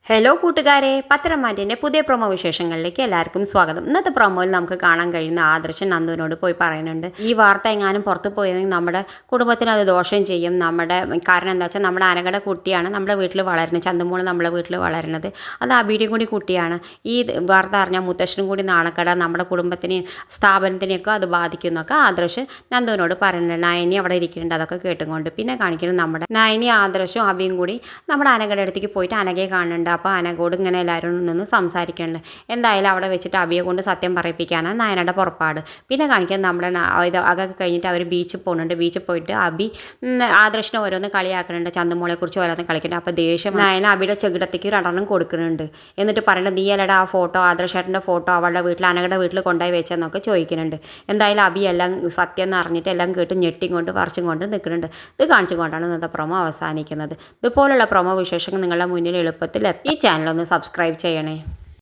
Hello കൂട്ടുകാരെ, പത്രമാറ്റിൻ്റെ പുതിയ promo വിശേഷങ്ങളിലേക്ക് എല്ലാവർക്കും സ്വാഗതം. ഇന്നത്തെ പ്രൊമോയിൽ നമുക്ക് കാണാൻ കഴിയുന്ന ആദർശൻ നന്ദുവിനോട് പോയി പറയുന്നുണ്ട്, ഈ വാർത്ത എങ്ങാനും പുറത്ത് പോയിരുന്നെങ്കിൽ നമ്മുടെ കുടുംബത്തിന് അത് ദോഷം ചെയ്യും. കാരണം എന്താ വെച്ചാൽ നമ്മുടെ അനഘയുടെ കുട്ടിയാണ് നമ്മുടെ വീട്ടിൽ വളരുന്നത്, ചന്തുമോൾ നമ്മുടെ വീട്ടിൽ വളരുന്നത്, അത് അബിയുടെയും കൂടി കുട്ടിയാണ്. ഈ വാർത്ത അറിഞ്ഞാൽ മുത്തശ്ശനും കൂടി നാണക്കേട, നമ്മുടെ കുടുംബത്തിനെയും സ്ഥാപനത്തിനെയൊക്കെ അത് ബാധിക്കുന്നൊക്കെ ആദർശ് നന്ദുവിനോട് പറയുന്നുണ്ട്. നയനി അവിടെ ഇരിക്കുന്നുണ്ട് അതൊക്കെ കേട്ടുകൊണ്ട്. പിന്നെ കാണിക്കുന്നത് നമ്മുടെ നയനി ആദർശും അബിയും കൂടി നമ്മുടെ അനഘയുടെ അടുത്തേക്ക് പോയിട്ട് അനഘയെ കാണുന്നുണ്ട്. അപ്പോൾ അനഘയോട് ഇങ്ങനെ എല്ലാവരും നിന്ന് സംസാരിക്കുന്നുണ്ട്. എന്തായാലും അവിടെ വെച്ചിട്ട് അബിയെ കൊണ്ട് സത്യം പറയിപ്പിക്കാനാണ് നയനയുടെ പുറപ്പാട്. പിന്നെ കാണിക്കാൻ നമ്മുടെ അതൊക്കെ കഴിഞ്ഞിട്ട് അവർ ബീച്ചിൽ പോകുന്നുണ്ട്. ബീച്ചിൽ പോയിട്ട് അബി ആദർശിനെ ഓരോന്ന് കളിയാക്കുന്നുണ്ട്, ചന്തുമോളെക്കുറിച്ച് ഓരോന്ന് കളിക്കുന്നുണ്ട്. അപ്പോൾ ദേഷ്യം നയന അബിയുടെ ചെകിടത്തേക്ക് രണ്ടെണ്ണം കൊടുക്കുന്നുണ്ട്. എന്നിട്ട് പറയുന്നത്, നീ അല്ലടാ ആ ഫോട്ടോ, ആദർശേട്ടൻ്റെ ഫോട്ടോ അവളുടെ വീട്ടിൽ അനഘയുടെ വീട്ടിൽ കൊണ്ടുപോയി വെച്ചെന്നൊക്കെ ചോദിക്കുന്നുണ്ട്. എന്തായാലും അബി എല്ലാം സത്യം എന്ന് അറിഞ്ഞിട്ട് എല്ലാം കേട്ട് ഞെട്ടിക്കൊണ്ട് പറിച്ചും കൊണ്ട് നിൽക്കുന്നുണ്ട്. ഇത് കാണിച്ചുകൊണ്ടാണ് ഇന്നത്തെ പ്രൊമോ അവസാനിക്കുന്നത്. ഇതുപോലുള്ള പ്രൊമോ വിശേഷങ്ങൾ നിങ്ങളുടെ മുന്നിൽ എളുപ്പത്തിൽ ഈ ചാനലൊന്ന് സബ്സ്ക്രൈബ് ചെയ്യണേ.